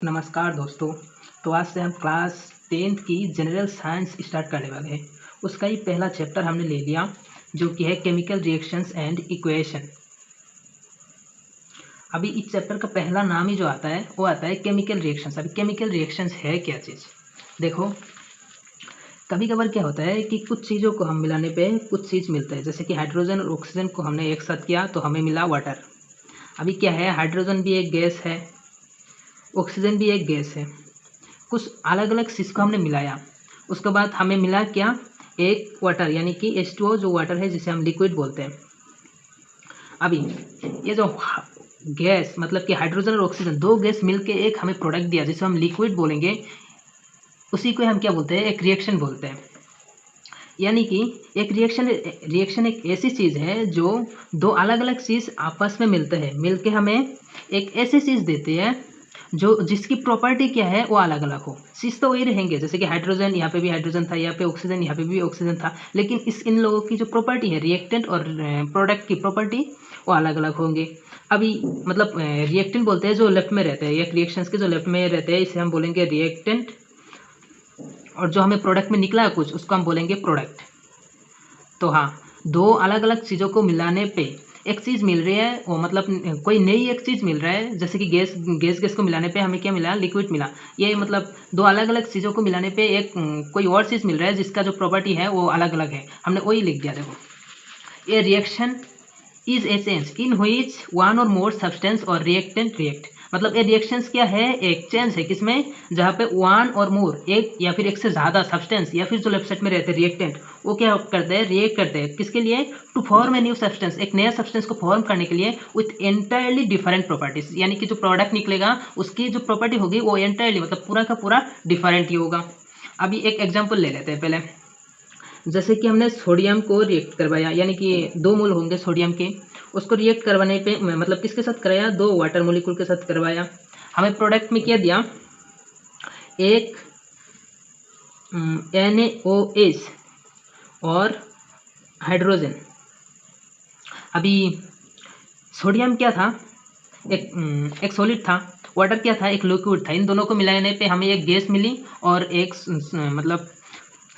नमस्कार दोस्तों। तो आज से हम क्लास 10th की जनरल साइंस स्टार्ट करने वाले हैं। उसका ही पहला चैप्टर हमने ले लिया जो कि है केमिकल रिएक्शंस एंड इक्वेशन। अभी इस चैप्टर का पहला नाम ही जो आता है वो आता है केमिकल रिएक्शंस। अभी केमिकल रिएक्शंस है क्या चीज़? देखो, कभी कभार क्या होता है कि कुछ चीज़ों को हम मिलाने पे कुछ चीज़ मिलता है। जैसे कि हाइड्रोजन और ऑक्सीजन को हमने एक साथ किया तो हमें मिला वाटर। अभी क्या है, हाइड्रोजन भी एक गैस है, ऑक्सीजन भी एक गैस है। कुछ अलग अलग चीज़ को हमने मिलाया, उसके बाद हमें मिला क्या, एक वाटर, यानी कि H2O जो वाटर है जिसे हम लिक्विड बोलते हैं। अभी ये जो गैस मतलब कि हाइड्रोजन और ऑक्सीजन दो गैस मिलके एक हमें प्रोडक्ट दिया जिसे हम लिक्विड बोलेंगे, उसी को हम क्या बोलते हैं, एक रिएक्शन बोलते हैं। यानी कि एक रिएक्शन एक ऐसी चीज़ है जो दो अलग अलग चीज़ आपस में मिलते हैं, मिलके हमें एक ऐसी चीज़ देते हैं जो जिसकी प्रॉपर्टी क्या है वो अलग अलग हो। चीज़ तो वही रहेंगे, जैसे कि हाइड्रोजन, यहाँ पे भी हाइड्रोजन था, यहाँ पे ऑक्सीजन, यहाँ पे भी ऑक्सीजन था, लेकिन इन लोगों की जो प्रॉपर्टी है, रिएक्टेंट और प्रोडक्ट की प्रॉपर्टी, वो अलग अलग होंगे। अभी मतलब रिएक्टेंट बोलते हैं जो लेफ्ट में रहते हैं, एक रिएक्शंस के जो लेफ्ट में रहते हैं इसे हम बोलेंगे रिएक्टेंट, और जो हमें प्रोडक्ट में निकला कुछ उसको हम बोलेंगे प्रोडक्ट। तो हाँ, दो अलग अलग चीज़ों को मिलाने पे एक चीज़ मिल रही है, वो मतलब कोई नई एक चीज़ मिल रहा है। जैसे कि गैस को मिलाने पे हमें क्या मिला, लिक्विड मिला। ये मतलब दो अलग अलग चीज़ों को मिलाने पे एक कोई और चीज़ मिल रहा है जिसका जो प्रॉपर्टी है वो अलग अलग है। हमने वही लिख दिया। देखो, ये reaction is a change in which one और मोर सब्सटेंस और रिएक्टेंट रिएक्ट। मतलब ये रिएक्शंस क्या है, एक चेंज है किसमें, जहाँ पे वन और मोर, एक या फिर एक से ज़्यादा सब्सटेंस या फिर जो लेफ्ट साइड में रहते हैं रिएक्टेंट, वो क्या करते हैं, रिएक्ट करते हैं। किसके लिए, to form a new substance, एक नया सब्सटेंस को फॉर्म करने के लिए, विथ एंटायरली डिफरेंट प्रॉपर्टीज। यानी कि जो प्रोडक्ट निकलेगा उसकी जो प्रॉपर्टी होगी वो एंटायरली मतलब पूरा का पूरा डिफरेंट ही होगा। अभी एक एग्जाम्पल ले लेते हैं पहले। जैसे कि हमने सोडियम को रिएक्ट करवाया, यानी कि दो मोल होंगे सोडियम के, उसको रिएक्ट करवाने पे मतलब किसके साथ कराया, दो वाटर मोलिक्यूल के साथ करवाया। हमें प्रोडक्ट में क्या दिया, एक NaOH और हाइड्रोजन। अभी सोडियम क्या था, एक सॉलिड था, वाटर क्या था, एक लिक्विड था। इन दोनों को मिलाने पे हमें एक गैस मिली और एक मतलब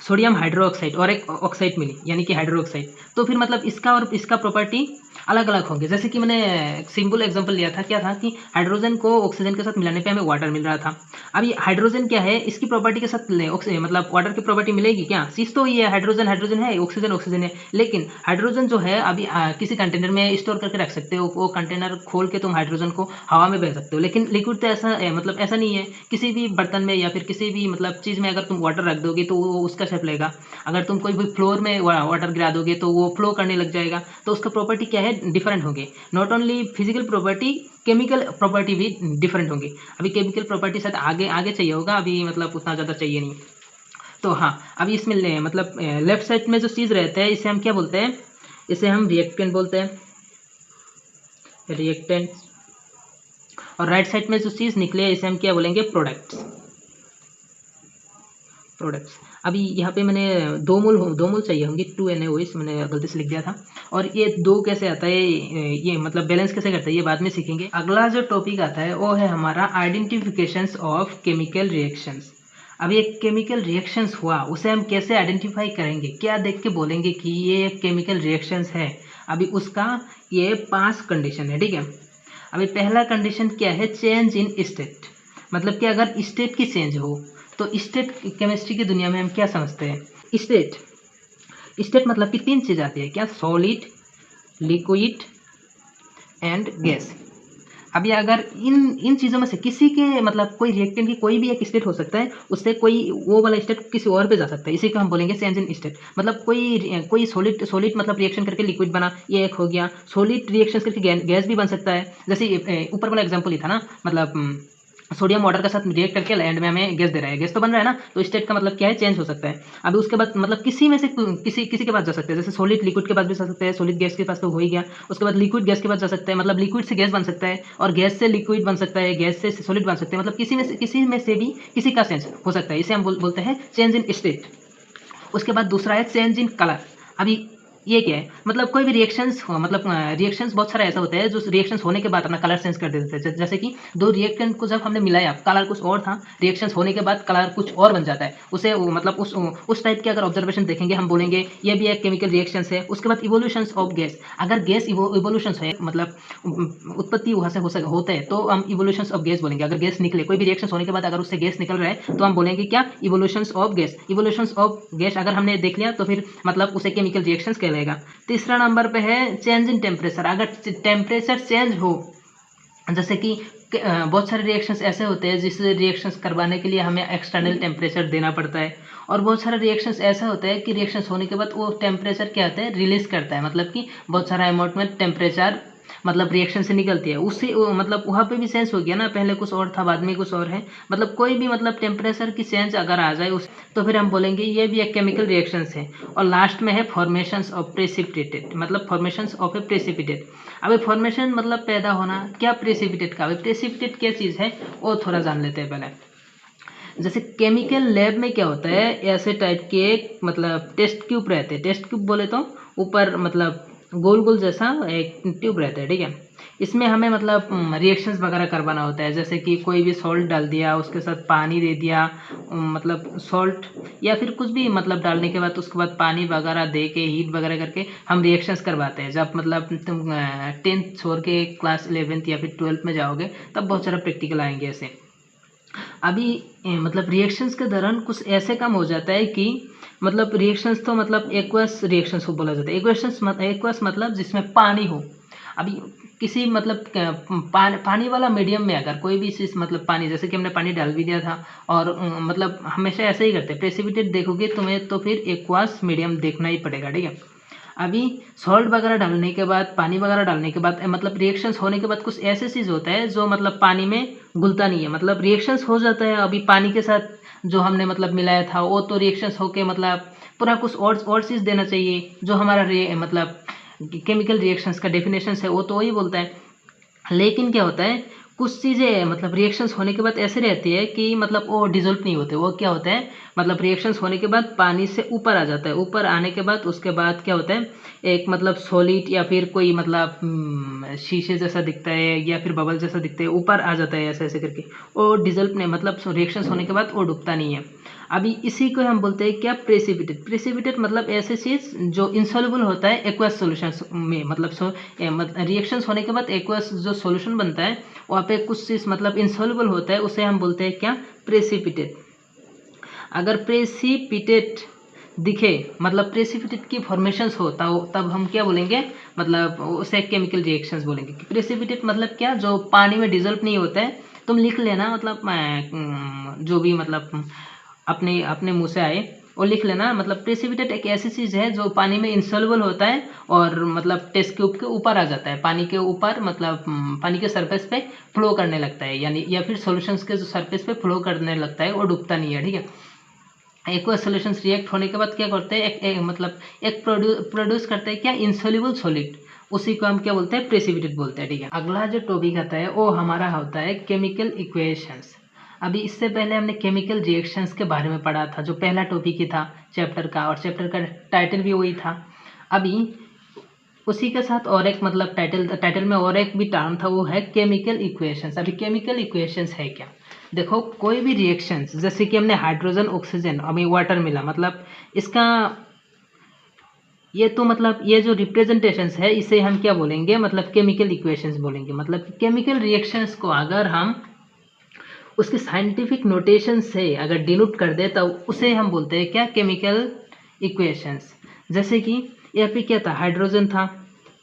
सोडियम हाइड्रोक्साइड और एक ऑक्साइड मिली, यानी कि हाइड्रोक्साइड। तो फिर मतलब इसका और इसका प्रॉपर्टी अलग अलग होंगे। जैसे कि मैंने सिंपल एग्जांपल लिया था, क्या था कि हाइड्रोजन को ऑक्सीजन के साथ मिलाने पे हमें वाटर मिल रहा था। अभी हाइड्रोजन क्या है, इसकी प्रॉपर्टी के साथ मतलब वाटर की प्रॉपर्टी मिलेगी क्या, चीज़ तो ये हाइड्रोजन हाइड्रोजन है, ऑक्सीजन ऑक्सीजन है। लेकिन हाइड्रोजन जो है अभी किसी कंटेनर में स्टोर करके रख सकते हो, वो कंटेनर खोल के तुम हाइड्रोजन को हवा में बह सकते हो। लेकिन लिक्विड तो ऐसा मतलब ऐसा नहीं है। किसी भी बर्तन में या फिर किसी भी मतलब चीज़ में अगर तुम वाटर रख दोगे तो वो उसका शेप लेगा। अगर तुम कोई भी फ्लोर में वाटर गिरा दोगे तो वो फ्लो करने लग जाएगा। तो उसका प्रॉपर्टी क्या है, डिफरेंट होंगे। Not only physical property, chemical property भी डिफरेंट होंगी। अभी केमिकल प्रॉपर्टी शायद आगे आगे चाहिए होगा, अभी मतलब उतना ज़्यादा चाहिए नहीं। तो हाँ, अभी इसमें मतलब लेफ्ट साइड में जो चीज़ रहता है इसे हम क्या बोलते हैं, इसे हम रिएक्टेंट बोलते हैं, रिएक्टेंट। और राइट साइड में जो चीज़ निकले इसे हम क्या बोलेंगे, प्रोडक्ट्स, प्रोडक्ट्स। अभी यहाँ पे मैंने दो मोल चाहिए होंगे, 2NaOH मैंने गलती से लिख दिया था। और ये दो कैसे आता है, ये मतलब बैलेंस कैसे करता है, ये बाद में सीखेंगे। अगला जो टॉपिक आता है वो है हमारा आइडेंटिफिकेशंस ऑफ केमिकल रिएक्शंस। अभी एक केमिकल रिएक्शंस हुआ, उसे हम कैसे आइडेंटिफाई करेंगे, क्या देख के बोलेंगे कि ये एक केमिकल रिएक्शंस है। अभी उसका ये 5 कंडीशन है, ठीक है। अभी पहला कंडीशन क्या है, चेंज इन स्टेट। मतलब कि अगर स्टेट की चेंज हो तो स्टेट केमिस्ट्री की दुनिया में हम क्या समझते हैं, स्टेट। स्टेट मतलब कि 3 चीज़ आती है क्या, सॉलिड, लिक्विड एंड गैस। अभी अगर इन चीज़ों में से किसी के मतलब कोई रिएक्टेंट की कोई भी एक स्टेट हो सकता है, उससे कोई वो वाला स्टेट किसी और पे जा सकता है, इसी को हम बोलेंगे चेंज इन स्टेट। मतलब कोई सॉलिड मतलब रिएक्शन करके लिक्विड बना, ये एक हो गया। सॉलिड रिएक्शन करके गैस भी बन सकता है, जैसे ऊपर वाला एग्जाम्पल ही था ना, मतलब सोडियम वाटर के साथ रिएक्ट करके एंड में हमें गैस दे रहा है, गैस तो बन रहा है ना। तो स्टेट का मतलब क्या है, चेंज हो सकता है। अभी उसके बाद मतलब किसी में से किसी किसी के पास जा सकते हैं, जैसे सॉलिड लिक्विड के पास भी जा सकते हैं, सॉलिड गैस के पास तो हो ही गया। उसके बाद लिक्विड गैस के पास जा सकता है, मतलब लिक्विड से गैस बन सकता है, और गैस से लिक्विड बन सकता है, गैस से सॉलिड बन सकते हैं। मतलब किसी में से भी किसी का चेंज हो सकता है, इसे हम बोलते हैं चेंज इन स्टेट। उसके बाद दूसरा है चेंज इन कलर। अभी ये क्या है, मतलब कोई भी रिएक्शंस मतलब रिएक्शंस बहुत सारा ऐसा होता है जो रिएक्शंस होने के बाद अपना कलर चेंज कर देते हैं। जैसे कि दो रिएक्टेंट को जब हमने मिलाया, कलर कुछ और था, रिएक्शंस होने के बाद कलर कुछ और बन जाता है। उसे मतलब उस टाइप के अगर ऑब्जर्वेशन देखेंगे हम बोलेंगे ये भी एक केमिकल रिएक्शंस है। उसके बाद इवोल्यूशंस ऑफ गैस, अगर गैस इवोल्यूशंस है मतलब उत्पत्ति वहाँ से होता है तो हम इवोल्यूशंस ऑफ गैस बोलेंगे। अगर गैस निकले, कोई भी रिएक्शंस होने के बाद अगर उससे गैस निकल रहा है तो हम बोलेंगे क्या, evolutions of gas. Evolutions of gas अगर हमने देख लिया तो फिर मतलब उसे केमिकल रिएक्शंस कहलाएगा। तीसरा नंबर पे है चेंज इन टेम्परेचर। अगर टेम्परेचर चेंज हो, जैसे कि बहुत सारे रिएक्शंस ऐसे होते हैं जिस रिएक्शंस करवाने के लिए हमें एक्सटर्नल टेम्परेचर देना पड़ता है, और बहुत सारे रिएक्शंस ऐसा होता है कि रिएक्शंस होने के बाद वो टेम्परेचर क्या होता है, रिलीज करता है। मतलब कि बहुत सारा अमाउंट में टेम्परेचर मतलब रिएक्शन से निकलती है, उससे मतलब वहाँ पे भी सेंस हो गया ना, पहले कुछ और था बाद में कुछ और है। मतलब कोई भी मतलब टेम्परेचर की चेंज अगर आ जाए उस, तो फिर हम बोलेंगे ये भी एक केमिकल रिएक्शंस है। और लास्ट में है फॉर्मेशंस ऑफ प्रेसिपिटेट, मतलब फॉर्मेशंस ऑफ ए प्रेसिपिटेट। अभी फॉर्मेशन मतलब पैदा होना, क्या प्रेसिपिटेट का, अभी प्रेसिपिटेट क्या चीज़ है वो थोड़ा जान लेते हैं पहले। जैसे केमिकल लैब में क्या होता है, ऐसे टाइप के मतलब टेस्ट ट्यूब रहते हैं। टेस्ट ट्यूब बोले तो ऊपर मतलब गोल गोल जैसा एक ट्यूब रहता है, ठीक है। इसमें हमें मतलब रिएक्शंस वगैरह करवाना होता है। जैसे कि कोई भी सॉल्ट डाल दिया, उसके साथ पानी दे दिया, मतलब सॉल्ट या फिर कुछ भी मतलब डालने के बाद उसके बाद पानी वगैरह दे के हीट वगैरह करके हम रिएक्शंस करवाते हैं। जब मतलब तुम 10th छोड़ के क्लास 11th या फिर 12th में जाओगे तब बहुत सारा प्रैक्टिकल आएंगे ऐसे। अभी मतलब रिएक्शंस के दौरान कुछ ऐसे काम हो जाता है कि मतलब रिएक्शंस तो मतलब एक्वस रिएक्शंस को बोला जाता है। एक्वस मतलब जिसमें पानी हो। अभी किसी मतलब पानी वाला मीडियम में अगर कोई भी चीज़ मतलब पानी, जैसे कि हमने पानी डाल भी दिया था और मतलब हमेशा ऐसे ही करते हैं, प्रेसिपिटेट देखोगे तुम्हें तो फिर एक्वास मीडियम देखना ही पड़ेगा, ठीक है। अभी सॉल्ट वगैरह डालने के बाद, पानी वगैरह डालने के बाद मतलब रिएक्शंस होने के बाद कुछ ऐसे चीज़ होता है जो मतलब पानी में घुलता नहीं है, मतलब रिएक्शंस हो जाता है। अभी पानी के साथ जो हमने मतलब मिलाया था वो तो रिएक्शंस होके मतलब पूरा कुछ और चीज़ देना चाहिए। जो हमारा मतलब केमिकल रिएक्शंस का डेफिनेशन है वो तो वही बोलता है। लेकिन क्या होता है, कुछ चीज़ें मतलब रिएक्शंस होने के बाद ऐसे रहती है कि मतलब वो डिजोल्व नहीं होते। वो क्या होता है, मतलब रिएक्शंस होने के बाद पानी से ऊपर आ जाता है। ऊपर आने के बाद उसके बाद क्या होता है, एक मतलब सॉलिड या फिर कोई मतलब शीशे जैसा दिखता है या फिर बबल जैसा दिखता है, ऊपर आ जाता है ऐसे ऐसे करके। वो डिजोल्व नहीं, मतलब रिएक्शंस होने के बाद वो डूबता नहीं है। अभी इसी को हम बोलते हैं क्या, प्रेसिपिटेट। प्रेसिपिटेट मतलब ऐसे चीज़ जो इंसॉल्युबल होता है एक्वस सॉल्यूशंस में। मतलब रिएक्शंस होने के बाद एक्वस जो सॉल्यूशन बनता है वहाँ पे कुछ चीज़ मतलब इंसॉल्युबल होता है, उसे हम बोलते हैं क्या, प्रेसिपिटेट। अगर प्रेसिपिटेट दिखे मतलब प्रेसिपिटेट की फॉर्मेशंस हो तब हम क्या बोलेंगे, मतलब उसे केमिकल रिएक्शंस बोलेंगे। प्रेसिपिटेट मतलब क्या, जो पानी में डिजोल्व नहीं होता है। तुम लिख लेना, मतलब जो भी मतलब अपने अपने मुँह से आए और लिख लेना। मतलब प्रेसिपिटेट एक ऐसी चीज़ है जो पानी में इंसॉल्युबल होता है और मतलब टेस्ट ट्यूब के ऊपर आ जाता है, पानी के ऊपर मतलब पानी के सरफेस पे फ्लो करने लगता है, यानी या फिर सॉल्यूशंस के जो सरफेस पे फ्लो करने लगता है, वो डूबता नहीं है, ठीक है। एक्वस सॉल्यूशंस रिएक्ट होने के बाद क्या करते हैं, मतलब एक प्रोड्यूस करते हैं क्या, इंसॉल्युबल सॉलिड। उसी को हम क्या बोलते हैं, प्रेसिपिटेट बोलते हैं, ठीक है। अगला जो टॉपिक आता है वो हमारा होता है केमिकल इक्वेशंस। अभी इससे पहले हमने केमिकल रिएक्शंस के बारे में पढ़ा था, जो पहला टॉपिक ही था चैप्टर का, और चैप्टर का टाइटल भी वही था। अभी उसी के साथ और एक मतलब टाइटल में और एक भी टर्म था, वो है केमिकल इक्वेशंस। अभी केमिकल इक्वेशंस है क्या, देखो कोई भी रिएक्शंस, जैसे कि हमने हाइड्रोजन ऑक्सीजन अभी वाटर मिला, मतलब इसका ये तो मतलब ये जो रिप्रेजेंटेशंस है इसे हम क्या बोलेंगे, मतलब केमिकल इक्वेशंस बोलेंगे। मतलब केमिकल रिएक्शंस को अगर हम उसके साइंटिफिक नोटेशन से अगर डिनोट कर दे तो उसे हम बोलते हैं क्या, केमिकल इक्वेशंस। जैसे कि यहाँ पे क्या था, हाइड्रोजन था,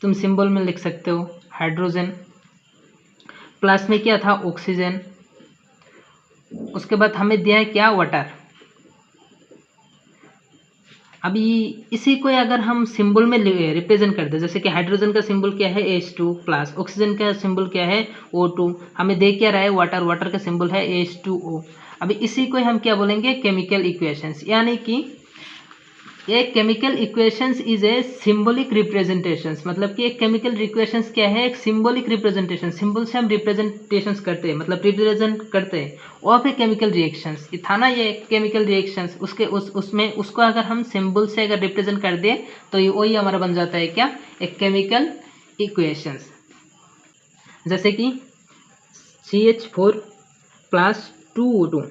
तुम सिंबल में लिख सकते हो हाइड्रोजन, प्लस में क्या था, ऑक्सीजन, उसके बाद हमें दिया है क्या, वाटर। अभी इसी को अगर हम सिंबल में रिप्रेजेंट करते हैं, जैसे कि हाइड्रोजन का सिंबल क्या है, H2 प्लस, ऑक्सीजन का सिंबल क्या है, O2, हमें दे क्या रहा है, वाटर, वाटर का सिंबल है H2O। अभी इसी को हम क्या बोलेंगे, केमिकल इक्वेशंस। यानी कि एक chemical equations is a symbolic representations, मतलब कि एक केमिकल इक्वेशंस क्या है, एक सिंबॉलिक रिप्रेजेंटेशन, सिंबल से हम रिप्रेजेंटेशंस करते हैं, मतलब रिप्रेजेंट करते हैं ऑफ ए केमिकल रिएक्शंस। ये था ना ये केमिकल रिएक्शंस, उसके उसमें उसको अगर हम सिंबल से अगर रिप्रेजेंट कर दें तो ये वही हमारा बन जाता है क्या, एक केमिकल इक्वेशंस। जैसे कि CH4 + 2O2,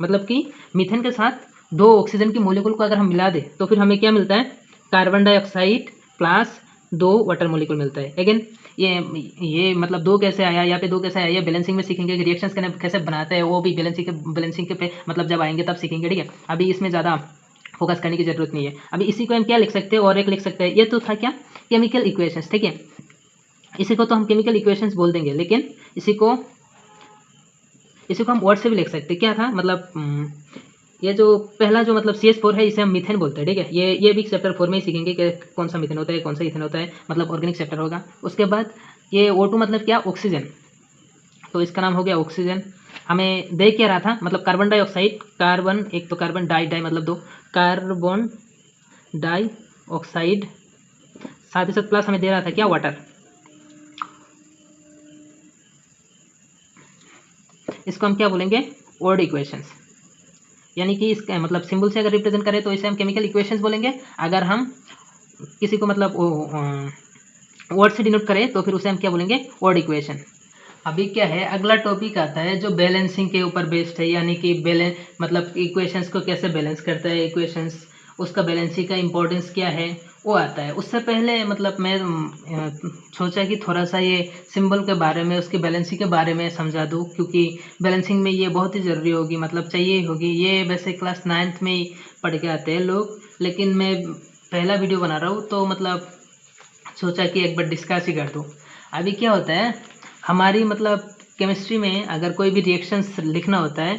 मतलब कि मीथेन के साथ 2 ऑक्सीजन की मॉलिक्यूल को अगर हम मिला दें तो फिर हमें क्या मिलता है, carbon dioxide plus 2 water molecule मिलता है। अगेन ये मतलब 2 कैसे आया, यहाँ पे 2 कैसे आया, ये बैलेंसिंग में सीखेंगे कि रिएक्शंस कैसे बनाते हैं, वो भी बैलेंसिंग के पे मतलब जब आएंगे तब सीखेंगे, ठीक है। अभी इसमें ज़्यादा फोकस करने की जरूरत नहीं है। अभी इसी को हम क्या लिख सकते हैं, और एक लिख सकते हैं, ये तो था क्या, केमिकल इक्वेशंस, ठीक है। इसी को तो हम केमिकल इक्वेशंस बोल देंगे, लेकिन इसी को हम वर्ड से भी लिख सकते हैं। क्या था मतलब ये जो पहला जो मतलब CH4 है इसे हम मीथेन बोलते हैं, ठीक है। ये भी चैप्टर 4 में ही सीखेंगे कि कौन सा मीथेन होता है, कौन सा इथेन होता है, मतलब ऑर्गेनिक चैप्टर होगा। उसके बाद ये O2 मतलब क्या, ऑक्सीजन, तो इसका नाम हो गया ऑक्सीजन। हमें दे क्या रहा था, मतलब कार्बन डाइऑक्साइड, कार्बन एक तो कार्बन डाई मतलब 2 कार्बन डाइऑक्साइड, साथ ही साथ प्लस हमें दे रहा था क्या, वाटर। इसको हम क्या बोलेंगे, वर्ड इक्वेशंस, यानी कि इसका मतलब सिंबल से अगर रिप्रेजेंट करें तो इसे हम केमिकल इक्वेशंस बोलेंगे। अगर हम किसी को मतलब वर्ड से डिनोट करें तो फिर उसे हम क्या बोलेंगे, वर्ड इक्वेशन। अभी क्या है, अगला टॉपिक आता है जो बैलेंसिंग के ऊपर बेस्ड है, यानी कि बैलेंस मतलब इक्वेशंस को कैसे बैलेंस करता है इक्वेशंस, उसका बैलेंसिंग का इंपॉर्टेंस क्या है वो आता है। उससे पहले मतलब मैं सोचा कि थोड़ा सा ये सिंबल के बारे में, उसकी बैलेंसिंग के बारे में समझा दूँ, क्योंकि बैलेंसिंग में ये बहुत ही ज़रूरी होगी, मतलब चाहिए होगी। ये वैसे क्लास 9th में ही पढ़ के आते हैं लोग, लेकिन मैं पहला वीडियो बना रहा हूँ तो मतलब सोचा कि एक बार डिस्कस ही कर दूँ। अभी क्या होता है हमारी मतलब केमिस्ट्री में अगर कोई भी रिएक्शंस लिखना होता है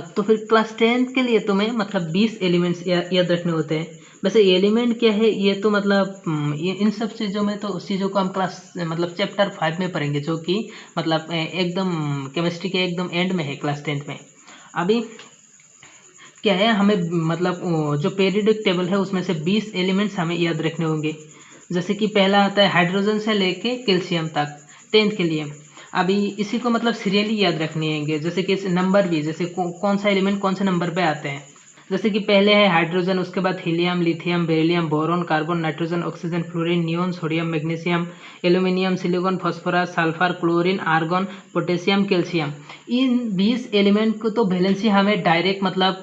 तो फिर क्लास 10th के लिए तुम्हें मतलब 20 एलिमेंट्स याद रखने होते हैं। वैसे एलिमेंट क्या है ये तो मतलब ये इन सब चीज़ों में तो उस चीज़ों को हम क्लास मतलब चैप्टर 5 में पढ़ेंगे, जो कि मतलब एकदम केमिस्ट्री के एकदम एंड में है, क्लास 10th में। अभी क्या है, हमें मतलब जो पीरियोडिक टेबल है उसमें से 20 एलिमेंट्स हमें याद रखने होंगे। जैसे कि पहला आता है हाइड्रोजन से लेके कैल्शियम तक 10th के लिए। अभी इसी को मतलब सीरियली याद रखने होंगे, जैसे कि नंबर भी, जैसे कौन सा एलिमेंट कौन से नंबर पे आते हैं। जैसे कि पहले है हाइड्रोजन, उसके बाद helium, lithium, beryllium, boron, carbon, nitrogen, oxygen, fluorine, neon, sodium, magnesium, aluminium, silicon, phosphorus, sulphur, chlorine, argon, potassium, calcium. इन 20 एलिमेंट को तो वैलेंसी हमें डायरेक्ट मतलब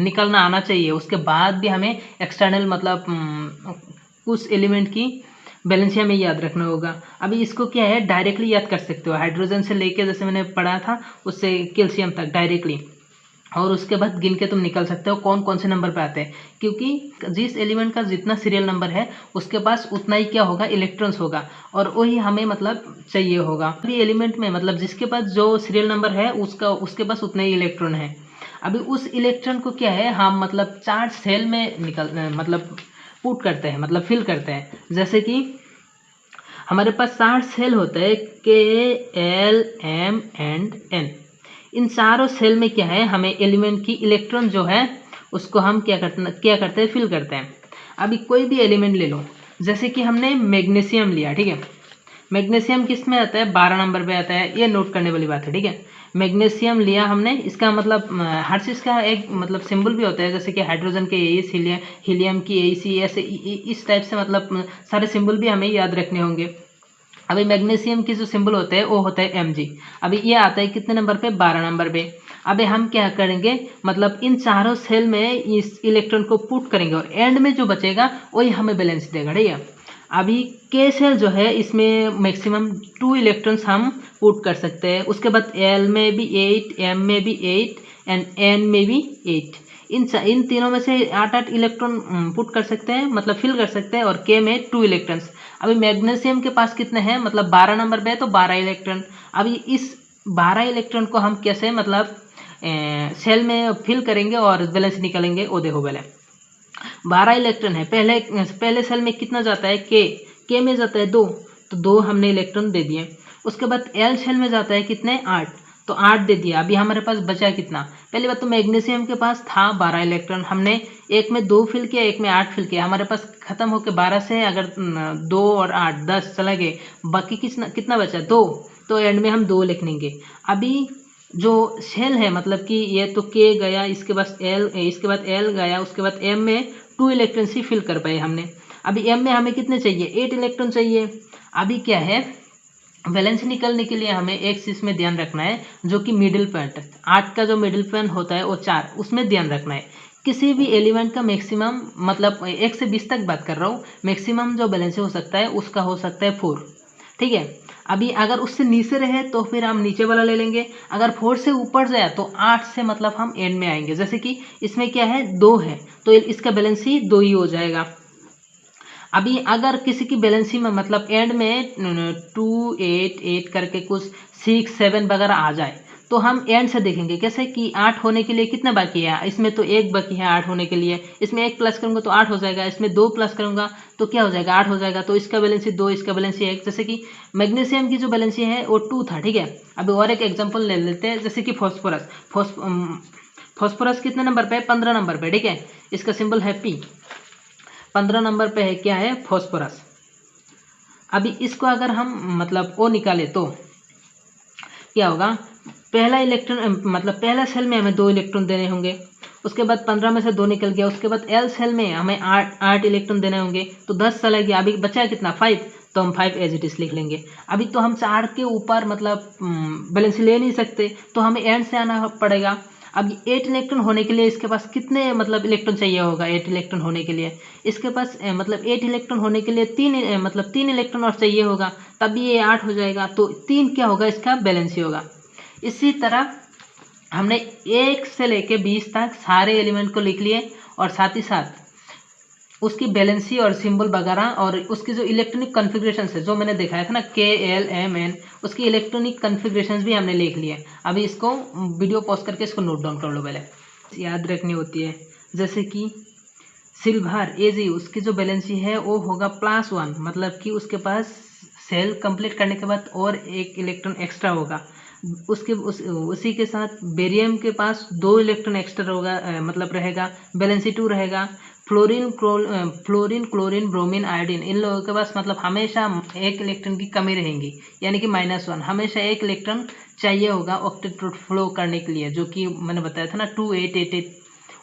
निकलना आना चाहिए, उसके बाद भी हमें एक्सटर्नल मतलब कुछ एलिमेंट की बैलेंसिया में याद रखना होगा। अभी इसको क्या है डायरेक्टली याद कर सकते हो, हाइड्रोजन से लेके जैसे मैंने पढ़ा था उससे कैल्शियम तक डायरेक्टली, और उसके बाद गिन के तुम निकल सकते हो कौन कौन से नंबर पे आते हैं, क्योंकि जिस एलिमेंट का जितना सीरियल नंबर है उसके पास उतना ही क्या होगा, इलेक्ट्रॉन्स होगा, और वही हमें मतलब चाहिए होगा। अभी एलिमेंट में मतलब जिसके पास जो सीरियल नंबर है उसके पास उतने ही इलेक्ट्रॉन है। अभी उस इलेक्ट्रॉन को क्या है हम मतलब 4 सेल में मतलब पुट करते हैं, मतलब फिल करते हैं। जैसे कि हमारे पास 4 सेल होते हैं, K, L, M, N। इन चारों सेल में क्या है, हमें एलिमेंट की इलेक्ट्रॉन जो है उसको हम क्या करते हैं, फिल करते हैं। अभी कोई भी एलिमेंट ले लो, जैसे कि हमने मैग्नीशियम लिया, ठीक है। मैग्नीशियम किस में आता है, 12 नंबर पे आता है, ये नोट करने वाली बात है, ठीक है। मैग्नीशियम लिया हमने, इसका मतलब हर चीज़ का एक मतलब सिंबल भी होता है, जैसे कि हाइड्रोजन के एस, हीलियम की एसी, ऐसे इस टाइप से मतलब सारे सिंबल भी हमें याद रखने होंगे। अभी मैग्नीशियम की जो सिंबल होते हैं वो होता है Mg। अभी ये आता है कितने नंबर पे, 12 नंबर पे। अभी हम क्या करेंगे, मतलब इन चारों सेल में इस इलेक्ट्रॉन को पुट करेंगे और एंड में जो बचेगा वही हमें बैलेंस देगा, ठीक है। अभी K सेल जो है इसमें मैक्सिमम 2 इलेक्ट्रॉन्स हम पुट कर सकते हैं। उसके बाद L में भी 8, M में भी 8 एंड N में भी 8। इन तीनों में से 8 इलेक्ट्रॉन पुट कर सकते हैं, मतलब फिल कर सकते हैं, और K में 2 इलेक्ट्रॉन्स। अभी मैग्नीशियम के पास कितने हैं, मतलब 12 नंबर पे है तो 12 इलेक्ट्रॉन। अभी इस 12 इलेक्ट्रॉन को हम कैसे मतलब सेल में फिल करेंगे और बैलेंस निकालेंगे, वो देखो पहले। 12 इलेक्ट्रॉन है, पहले सेल में कितना जाता है, के में जाता है 2, तो 2 हमने इलेक्ट्रॉन दे दिए। उसके बाद एल सेल में जाता है कितने, 8, तो 8 दे दिया। अभी हमारे पास बचा कितना? पहली बात तो मैग्नीशियम के पास था 12 इलेक्ट्रॉन, हमने एक में 2 फिल किया, एक में 8 फिल किया, हमारे पास खत्म होकर 12 से अगर 2 और 8 10 चला गए, बाकी कितना बचा? 2। तो एंड में हम 2 लिख लेंगे। अभी जो शेल है मतलब कि ये तो के गया, इसके बाद एल गया, उसके बाद एम में 2 इलेक्ट्रॉन ही फिल कर पाए हमने। अभी एम में हमें कितने चाहिए? 8 इलेक्ट्रॉन चाहिए। अभी क्या है, वैलेंसी निकलने के लिए हमें एक चीज में ध्यान रखना है, जो कि मिडिल पॉइंट, 8 का जो मिडिल पॉइंट होता है वो 4, उसमें ध्यान रखना है। किसी भी एलिमेंट का मैक्सिमम मतलब 1 से 20 तक बात कर रहा हूँ, मैक्सिमम जो वैलेंसी हो सकता है उसका हो सकता है 4। ठीक है। अभी अगर उससे नीचे रहे तो फिर हम नीचे वाला ले लेंगे, अगर 4 से ऊपर जाए तो 8 से मतलब हम एंड में आएंगे। जैसे कि इसमें क्या है, 2 है तो इसका बैलेंस ही 2 ही हो जाएगा। अभी अगर किसी की बैलेंसी में मतलब एंड में 2 8 8 करके कुछ 6 7 वगैरह आ जाए तो हम एंड से देखेंगे कैसे कि 8 होने के लिए कितना बाकी है, इसमें तो 1 बाकी है 8 होने के लिए, इसमें 1 प्लस करूंगा तो 8 हो जाएगा, इसमें 2 प्लस करूंगा तो क्या हो जाएगा? 8 हो जाएगा। तो इसका बैलेंसी 2, इसका बैलेंसी 1। जैसे कि मैग्नीशियम की जो बैलेंसी है वो 2 था। ठीक है। अभी और एक एग्जाम्पल ले लेते हैं, जैसे कि फॉस्फोरस कितने नंबर पे है? 15 नंबर पे। ठीक है। इसका सिंबल है पी। 15 नंबर पे है क्या है? फॉस्फोरस। अभी इसको अगर हम मतलब ओ निकाले तो क्या होगा? पहला इलेक्ट्रॉन मतलब पहला सेल में हमें 2 इलेक्ट्रॉन देने होंगे, उसके बाद 15 में से 2 निकल गया, उसके बाद एल सेल में हमें 8 इलेक्ट्रॉन देने होंगे, तो 10 चला गया। अभी बचा कितना? 5। तो हम 5 एज इट इज लिख लेंगे। अभी तो हम 4 के ऊपर मतलब बैलेंस ले नहीं सकते, तो हमें एंड से आना पड़ेगा। अब 8 इलेक्ट्रॉन होने के लिए इसके पास कितने मतलब इलेक्ट्रॉन चाहिए होगा? 8 इलेक्ट्रॉन होने के लिए इसके पास मतलब 8 इलेक्ट्रॉन होने के लिए 3 इलेक्ट्रॉन और चाहिए होगा, तभी ये 8 हो जाएगा। तो 3 क्या होगा? इसका बैलेंस ही होगा। इसी तरह हमने 1 से लेके 20 तक सारे एलिमेंट को लिख लिए और साथ ही साथ उसकी बैलेंसी और सिंबल वगैरह और उसकी जो इलेक्ट्रॉनिक कॉन्फ़िगरेशन है जो मैंने दिखाया था ना, KLMN, उसकी इलेक्ट्रॉनिक कॉन्फ़िगरेशन भी हमने लिख लिए। अभी इसको वीडियो पॉज करके इसको नोट डाउन कर लो, पहले याद रखनी होती है। जैसे कि सिल्वर एजी उसकी जो बैलेंसी है वो होगा +1, मतलब कि उसके पास सेल कंप्लीट करने के बाद और 1 इलेक्ट्रॉन एक्स्ट्रा होगा। उसी के साथ बेरियम के पास 2 इलेक्ट्रॉन एक्स्ट्रा होगा, मतलब रहेगा, बैलेंसी 2 रहेगा। फ्लोरीन क्लोरीन ब्रोमीन आयोडीन, इन लोगों के पास मतलब हमेशा 1 इलेक्ट्रॉन की कमी रहेगी, यानी कि -1, हमेशा 1 इलेक्ट्रॉन चाहिए होगा ऑक्टेट फ्लो करने के लिए, जो कि मैंने बताया था ना 2888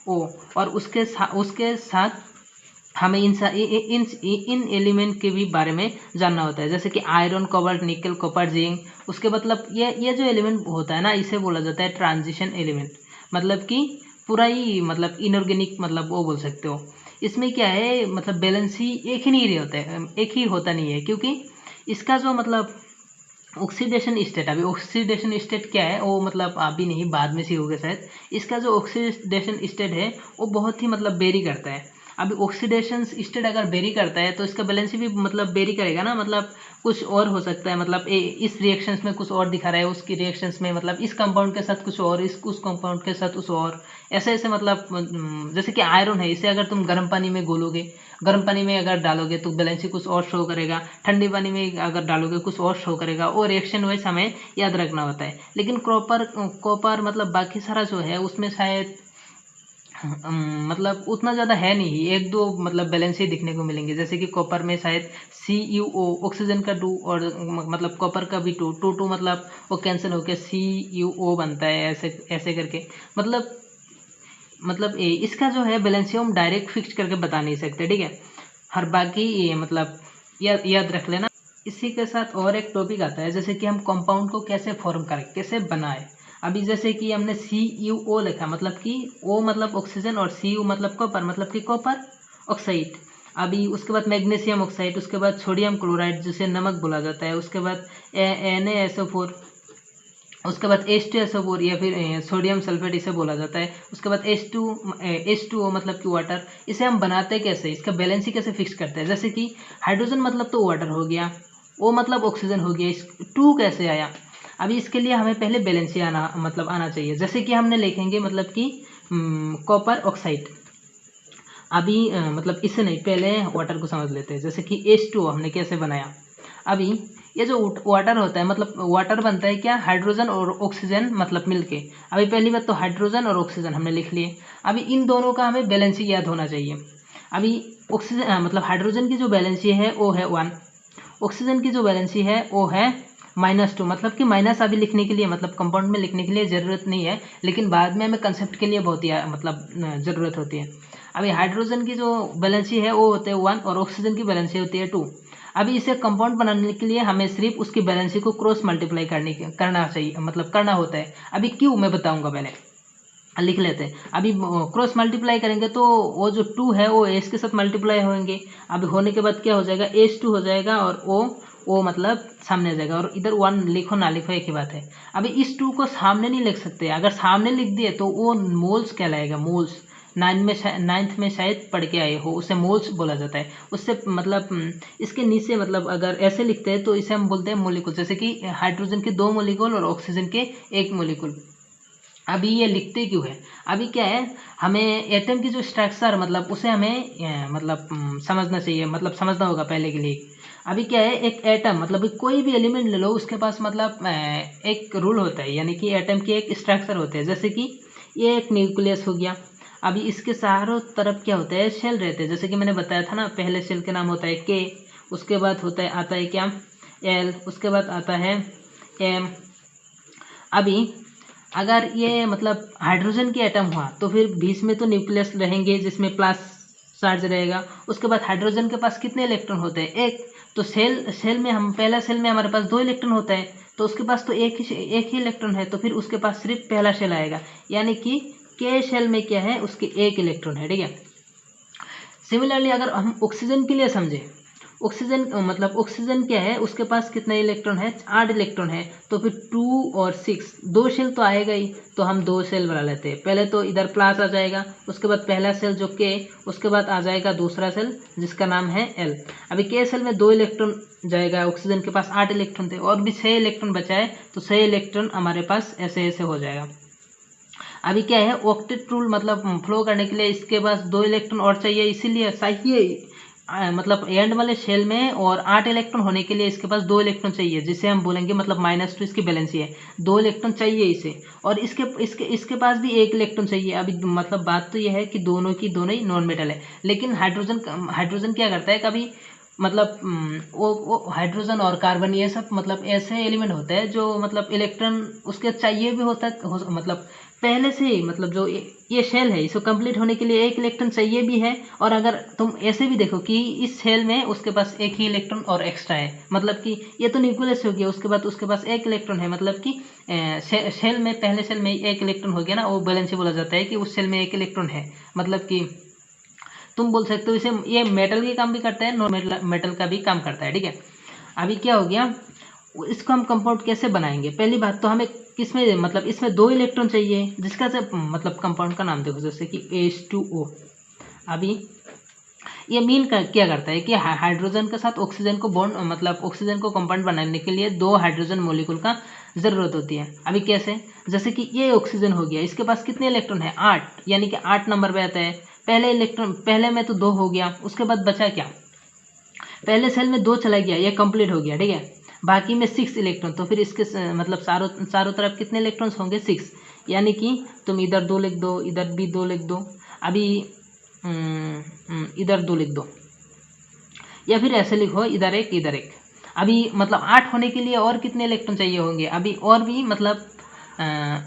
ओ। और उसके साथ हमें इन एलिमेंट के भी बारे में जानना होता है, जैसे कि आयरन, कोबाल्ट, निकल, कॉपर, जिंक। उसके मतलब ये जो एलिमेंट होता है ना, इसे बोला जाता है ट्रांजिशन एलिमेंट, मतलब कि पूरा ही मतलब इनऑर्गेनिक, मतलब वो बोल सकते हो। इसमें क्या है, मतलब बैलेंस ही एक ही नहीं होता है, एक ही होता नहीं है, क्योंकि इसका जो मतलब ऑक्सीडेशन स्टेट, अभी ऑक्सीडेशन स्टेट क्या है वो मतलब अभी नहीं, बाद में सीखोगे शायद। इसका जो ऑक्सीडेशन स्टेट है वो बहुत ही मतलब वेरी करता है। अभी ऑक्सीडेशन स्टेट अगर वेरी करता है तो इसका बैलेंस भी मतलब वेरी करेगा ना, मतलब कुछ और हो सकता है, मतलब इस रिएक्शंस में कुछ और दिखा रहा है, उसकी रिएक्शंस में मतलब इस कंपाउंड के साथ कुछ और, उस कंपाउंड के साथ कुछ और, ऐसे ऐसे मतलब जैसे कि आयरन है, इसे अगर तुम गर्म पानी में घोलोगे, गर्म पानी में अगर डालोगे तो बैलेंस कुछ और शो करेगा, ठंडे पानी में अगर डालोगे कुछ और शो करेगा, और रिएक्शन वाइज हमें याद रखना होता है। लेकिन कॉपर मतलब बाकी सारा जो है उसमें शायद मतलब उतना ज़्यादा है नहीं, 1-2 मतलब बैलेंस ही दिखने को मिलेंगे, जैसे कि कॉपर में शायद CuO ऑक्सीजन का 2 और मतलब कॉपर का भी 2 मतलब वो कैंसिल होकर CuO बनता है, ऐसे ऐसे करके मतलब इसका जो है बैलेंसी हम डायरेक्ट फिक्स करके बता नहीं सकते। ठीक है। हर बाकी ये मतलब याद रख लेना। इसी के साथ और एक टॉपिक आता है, जैसे कि हम कंपाउंड को कैसे फॉर्म करें, कैसे बनाए। अभी जैसे कि हमने CuO लिखा, मतलब कि O मतलब ऑक्सीजन और Cu मतलब कॉपर, मतलब कि कॉपर ऑक्साइड। अभी उसके बाद मैग्नीशियम ऑक्साइड, उसके बाद सोडियम क्लोराइड जिसे नमक बोला जाता है, उसके बाद NaSO4, उसके बाद H2SO4 या फिर सोडियम सल्फेट इसे बोला जाता है, उसके बाद H2O मतलब कि वाटर। इसे हम बनाते कैसे, इसका बैलेंस ही कैसे फिक्स करते हैं। जैसे कि हाइड्रोजन मतलब तो वाटर हो गया, O मतलब ऑक्सीजन हो गया, इस 2 कैसे आया। अभी इसके लिए हमें पहले बैलेंस ही आना चाहिए। जैसे कि हमने लिखेंगे मतलब कि कॉपर ऑक्साइड। अभी मतलब इससे नहीं, पहले वाटर को समझ लेते हैं। जैसे कि H2O हमने कैसे बनाया। अभी ये जो वाटर होता है मतलब वाटर बनता है क्या, हाइड्रोजन और ऑक्सीजन मतलब मिलके। अभी पहली बात तो हाइड्रोजन और ऑक्सीजन हमने लिख लिए। अभी इन दोनों का हमें बैलेंसी याद होना चाहिए। अभी ऑक्सीजन मतलब हाइड्रोजन की जो बैलेंसी है वो है 1, ऑक्सीजन की जो बैलेंसी है वो है -2। मतलब कि माइनस अभी लिखने के लिए मतलब कंपाउंड में लिखने के लिए ज़रूरत नहीं है, लेकिन बाद में हमें कंसेप्ट के लिए बहुत ही मतलब ज़रूरत होती है। अभी हाइड्रोजन की जो बैलेंसी है वो होते हैं 1 और ऑक्सीजन की बैलेंसी होती है 2। अभी इसे कंपाउंड बनाने के लिए हमें सिर्फ उसकी बैलेंसी को क्रॉस मल्टीप्लाई करना चाहिए, मतलब करना होता है। अभी क्यों मैं बताऊंगा, पहले लिख लेते हैं। अभी क्रॉस मल्टीप्लाई करेंगे तो वो जो 2 है वो एस के साथ मल्टीप्लाई होंगे। अब होने के बाद क्या हो जाएगा, H2 हो जाएगा और ओ मतलब सामने आ जाएगा, और इधर 1 लिखो ना लिखो एक ही बात है। अभी इस 2 को सामने नहीं लिख सकते, अगर सामने लिख दिए तो वो मोल्स कहलाएगा, मोल्स। नाइन्थ में शायद पढ़ के आए हो, उसे मोल्स बोला जाता है। उससे मतलब इसके नीचे मतलब अगर ऐसे लिखते हैं तो इसे हम बोलते हैं मोलिकुल, जैसे कि हाइड्रोजन के 2 मोलिकुल और ऑक्सीजन के 1 मोलिकुल। अभी ये लिखते क्यों है, अभी क्या है, हमें एटम की जो स्ट्रक्चर मतलब उसे हमें मतलब समझना चाहिए, मतलब समझना होगा पहले के लिए। अभी क्या है, एक एटम मतलब कोई भी एलिमेंट ले लो, उसके पास मतलब एक रूल होता है, यानी कि एटम की एक स्ट्रक्चर होते हैं। जैसे कि ये एक न्यूक्लियस हो गया। अभी इसके चारों तरफ क्या होता है, शेल रहते हैं। जैसे कि मैंने बताया था ना, पहले शेल के नाम होता है के, उसके बाद आता है क्या, एल, उसके बाद आता है एम। अभी अगर ये मतलब हाइड्रोजन की एटम हुआ तो फिर बीच में तो न्यूक्लियस रहेंगे जिसमें प्लस चार्ज रहेगा। उसके बाद हाइड्रोजन के पास कितने इलेक्ट्रॉन होते हैं, एक। तो सेल में हम पहला सेल में हमारे पास 2 इलेक्ट्रॉन होता है, तो उसके पास तो एक ही इलेक्ट्रॉन है, तो फिर उसके पास सिर्फ पहला शेल आएगा, यानी कि के शेल में क्या है, उसके 1 इलेक्ट्रॉन है, ठीक है। सिमिलरली अगर हम ऑक्सीजन के लिए समझे, ऑक्सीजन मतलब ऑक्सीजन क्या है, उसके पास कितने इलेक्ट्रॉन है, 8 इलेक्ट्रॉन है। तो फिर 2 और 6, 2 शेल तो आएगा ही, तो हम 2 शेल बना लेते हैं। पहले तो इधर प्लस आ जाएगा, उसके बाद पहला सेल जो के, उसके बाद आ जाएगा दूसरा सेल जिसका नाम है एल। अभी के सेल में 2 इलेक्ट्रॉन जाएगा, ऑक्सीजन के पास 8 इलेक्ट्रॉन थे, और भी 6 इलेक्ट्रॉन बचा है, तो 6 इलेक्ट्रॉन हमारे पास ऐसे ऐसे हो जाएगा। अभी क्या है, ऑक्टेट रूल मतलब फ्लो करने के लिए इसके पास 2 इलेक्ट्रॉन और चाहिए, इसीलिए चाहिए मतलब एंड वाले शेल में, और 8 इलेक्ट्रॉन होने के लिए इसके पास 2 इलेक्ट्रॉन चाहिए, जिसे हम बोलेंगे मतलब -2 इसकी बैलेंसी है, 2 इलेक्ट्रॉन चाहिए इसे। और इसके पास भी 1 इलेक्ट्रॉन चाहिए। अभी मतलब बात तो यह है कि दोनों ही नॉन मेटल है, लेकिन हाइड्रोजन क्या करता है, कभी मतलब वो हाइड्रोजन और कार्बन ये सब मतलब ऐसे एलिमेंट होते हैं जो मतलब इलेक्ट्रॉन उसके चाहिए भी होता है, मतलब पहले से ही मतलब जो ये शेल है, इसको कंप्लीट होने के लिए 1 इलेक्ट्रॉन चाहिए भी है। और अगर तुम ऐसे भी देखो कि इस शेल में उसके पास 1 ही इलेक्ट्रॉन और एक्स्ट्रा है, मतलब कि ये तो न्यूक्लियस हो गया, उसके बाद उसके पास 1 इलेक्ट्रॉन है, मतलब कि शेल में पहले शेल में 1 इलेक्ट्रॉन हो गया ना, वो बैलेंस बोला जाता है कि उस शेल में 1 इलेक्ट्रॉन है। मतलब कि तुम बोल सकते हो इसे, ये मेटल के काम भी करता है, नॉन मेटल का भी काम करता है, ठीक है। अभी क्या हो गया, इसको हम कंपाउंड कैसे बनाएंगे, पहली बात तो हमें किसमें मतलब इसमें 2 इलेक्ट्रॉन चाहिए, जिसका से मतलब कंपाउंड का नाम देखो, जैसे कि H2O। अभी ये मीन क्या करता है कि हाइड्रोजन के साथ ऑक्सीजन को बॉन्ड मतलब ऑक्सीजन को कंपाउंड बनाने के लिए 2 हाइड्रोजन मॉलिक्यूल का ज़रूरत होती है। अभी कैसे, जैसे कि ये ऑक्सीजन हो गया, इसके पास कितने इलेक्ट्रॉन है, 8, यानी कि 8 नंबर पे आता है। पहले में तो 2 हो गया, उसके बाद बचा क्या, पहले सेल में 2 चला गया, ये कंप्लीट हो गया, ठीक है। बाकी में 6 इलेक्ट्रॉन, तो फिर इसके मतलब चारों तरफ कितने इलेक्ट्रॉन्स होंगे, 6, यानी कि तुम इधर 2 लिख दो, इधर भी 2 लिख दो। अभी इधर 2 लिख दो, या फिर ऐसे लिखो, इधर 1 इधर 1। अभी मतलब 8 होने के लिए और कितने इलेक्ट्रॉन चाहिए होंगे, अभी और भी मतलब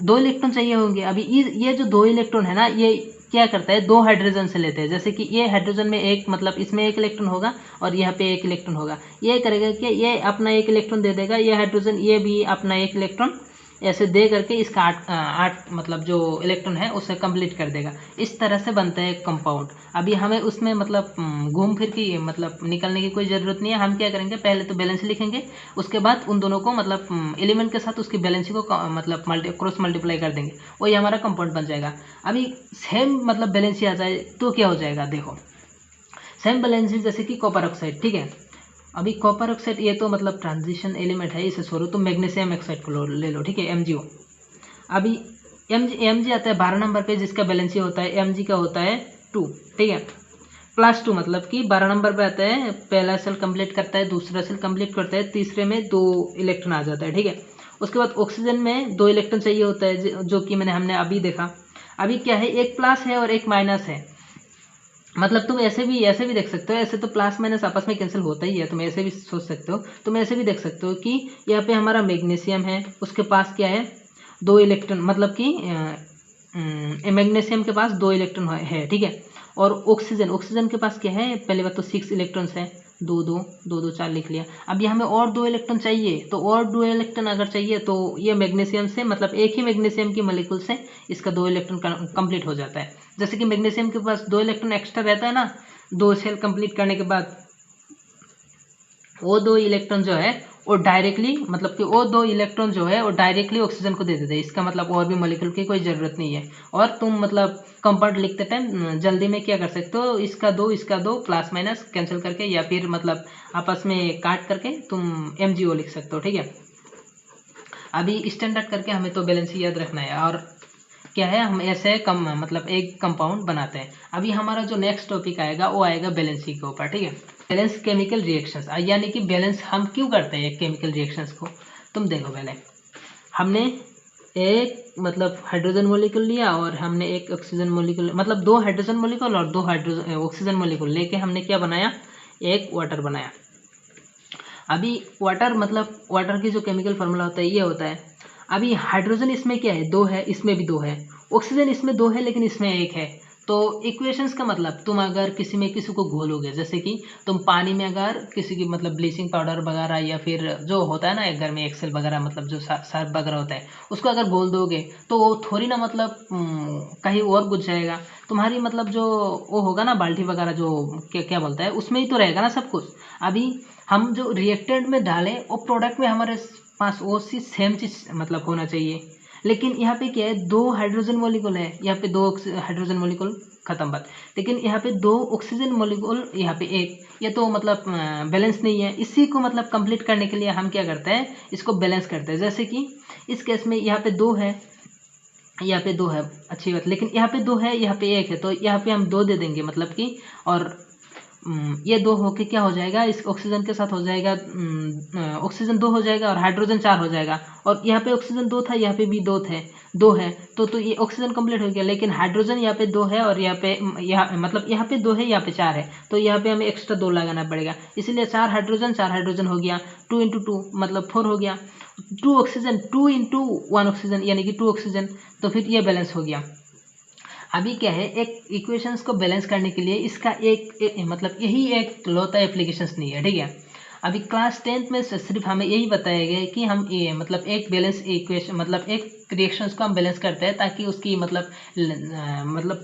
2 इलेक्ट्रॉन चाहिए होंगे। अभी ये जो 2 इलेक्ट्रॉन है ना, ये क्या करता है, 2 हाइड्रोजन से लेते हैं। जैसे कि ये हाइड्रोजन में एक मतलब इसमें 1 इलेक्ट्रॉन होगा और यहाँ पे 1 इलेक्ट्रॉन होगा, ये करेगा कि ये अपना 1 इलेक्ट्रॉन दे देगा, ये हाइड्रोजन ये भी अपना 1 इलेक्ट्रॉन ऐसे दे करके इसका 8 मतलब जो इलेक्ट्रॉन है उसे कंप्लीट कर देगा। इस तरह से बनता है कंपाउंड। अभी हमें उसमें मतलब घूम फिर की मतलब निकलने की कोई ज़रूरत नहीं है। हम क्या करेंगे, पहले तो बैलेंस लिखेंगे, उसके बाद उन दोनों को मतलब एलिमेंट के साथ उसकी बैलेंस को मतलब क्रॉस मल्टीप्लाई कर देंगे, वही हमारा कंपाउंड बन जाएगा। अभी सेम मतलब बैलेंस आ जाए तो क्या हो जाएगा, देखो सेम बैलेंस जैसे कि कॉपर ऑक्साइड, ठीक है। अभी कॉपर ऑक्साइड ये तो मतलब ट्रांजिशन एलिमेंट है, इसे छोड़ो, तो मैग्नीशियम ऑक्साइड को ले लो, ठीक है, MgO। अभी Mg आता है 12 नंबर पे, जिसका बैलेंसी होता है Mg का होता है 2, ठीक है। +2 मतलब कि 12 नंबर पे आता है, पहला सेल कंप्लीट करता है, दूसरा सेल कंप्लीट करता है, तीसरे में 2 इलेक्ट्रॉन आ जाता है, ठीक है। उसके बाद ऑक्सीजन में 2 इलेक्ट्रॉन चाहिए होता है, जो कि हमने अभी देखा। अभी क्या है, एक प्लस है और एक माइनस है। मतलब तुम ऐसे भी देख सकते हो, ऐसे तो प्लस माइनस आपस में कैंसिल होता ही है, तुम ऐसे भी सोच सकते हो। तुम ऐसे भी देख सकते हो कि यहाँ पे हमारा मैग्नीशियम है, उसके पास क्या है, 2 इलेक्ट्रॉन, मतलब कि मैग्नीशियम के पास 2 इलेक्ट्रॉन है, ठीक है। और ऑक्सीजन के पास क्या है, पहले बात तो 6 इलेक्ट्रॉन्स है, 2 2 2 2 4 लिख लिया। अब यहाँ हमें और 2 इलेक्ट्रॉन चाहिए, तो और 2 इलेक्ट्रॉन अगर चाहिए तो ये मैग्नीशियम से, मतलब एक ही मैग्नीशियम की मॉलिक्यूल से इसका 2 इलेक्ट्रॉन कंप्लीट हो जाता है। जैसे कि मैग्नीशियम के पास 2 इलेक्ट्रॉन एक्स्ट्रा रहता है ना, 2 सेल कंप्लीट करने के बाद, वो 2 इलेक्ट्रॉन जो है वो डायरेक्टली, मतलब कि वो 2 इलेक्ट्रॉन जो है वो डायरेक्टली ऑक्सीजन को दे देते हैं। इसका मतलब और भी मॉलिक्यूल की कोई ज़रूरत नहीं है। और तुम मतलब कंपाउंड लिखते टाइम जल्दी में क्या कर सकते हो, इसका दो प्लस माइनस कैंसिल करके, या फिर मतलब आपस में काट करके तुम MgO लिख सकते हो, ठीक है। अभी स्टैंडर्ड करके हमें तो बैलेंस याद रखना है, और क्या है, हम ऐसे मतलब एक कंपाउंड बनाते हैं। अभी हमारा जो नेक्स्ट टॉपिक आएगा वो आएगा बैलेंसिंग के ऊपर, ठीक है। बैलेंस केमिकल रिएक्शंस, यानी कि बैलेंस हम क्यों करते हैं केमिकल रिएक्शंस को। तुम देखो, पहले हमने एक मतलब हाइड्रोजन मॉलिक्यूल लिया, और हमने एक ऑक्सीजन मॉलिक्यूल, मतलब 2 हाइड्रोजन मॉलिक्यूल और 2 हाइड्रोजन ऑक्सीजन मॉलिक्यूल लेके हमने क्या बनाया, एक वाटर बनाया। अभी वाटर, मतलब वाटर की जो केमिकल फार्मूला होता है ये होता है। अभी हाइड्रोजन इसमें क्या है, 2 है, इसमें भी 2 है। ऑक्सीजन इसमें 2 है लेकिन इसमें 1 है। तो इक्वेशंस का मतलब, तुम अगर किसी को घोलोगे, जैसे कि तुम पानी में अगर किसी की मतलब ब्लीचिंग पाउडर वगैरह, या फिर जो होता है ना एक घर में एक्सेल वगैरह, मतलब जो सर्फ वगैरह होता है, उसको अगर घोल दोगे तो वो थोड़ी ना, मतलब कहीं और घुस जाएगा। तुम्हारी मतलब जो वो होगा ना बाल्टी वगैरह, जो क्या क्या बोलता है, उसमें ही तो रहेगा ना सब कुछ। अभी हम जो रिएक्टेंट में डालें वो प्रोडक्ट में हमारे पास वो चीज़ सेम चीज़ मतलब होना चाहिए। लेकिन यहाँ पे क्या है, 2 हाइड्रोजन मॉलिक्यूल है, यहाँ पे 2 हाइड्रोजन मॉलिक्यूल, खत्म बात। लेकिन यहाँ पे 2 ऑक्सीजन मॉलिक्यूल, यहाँ पे 1, ये तो मतलब बैलेंस नहीं है। इसी को मतलब कंप्लीट करने के लिए हम क्या करते हैं, इसको बैलेंस करते हैं। जैसे कि इस केस में यहाँ पे 2 है, यहाँ पे 2 है, अच्छी बात। लेकिन यहाँ पे 2 है, यहाँ पे 1 है, तो यहाँ पे हम 2 दे देंगे, मतलब कि, और ये 2 होके क्या हो जाएगा, इस ऑक्सीजन के साथ हो जाएगा, ऑक्सीजन 2 हो जाएगा और हाइड्रोजन 4 हो जाएगा। और यहाँ पे ऑक्सीजन 2 था, यहाँ पे भी 2 है, तो ये ऑक्सीजन कंप्लीट हो गया। लेकिन हाइड्रोजन यहाँ पे 2 है, और यहाँ पे मतलब यहाँ पे 2 है, यहाँ पे 4 है, तो यहाँ पे हमें एक्स्ट्रा 2 लगाना पड़ेगा। इसीलिए 4 हाइड्रोजन हो गया, 2 इंटू 2 मतलब 4 हो गया। 2 ऑक्सीजन, 2 इंटू 1 ऑक्सीजन, यानी कि 2 ऑक्सीजन, तो फिर ये बैलेंस हो गया। अभी क्या है, एक इक्वेशंस को बैलेंस करने के लिए इसका मतलब यही एक लौता एप्लीकेशंस नहीं है, ठीक है। अभी क्लास 10th में सिर्फ हमें यही बताया गया है कि हम मतलब एक बैलेंस इक्वेशन, मतलब एक रिएक्शंस को हम बैलेंस करते हैं, ताकि उसकी मतलब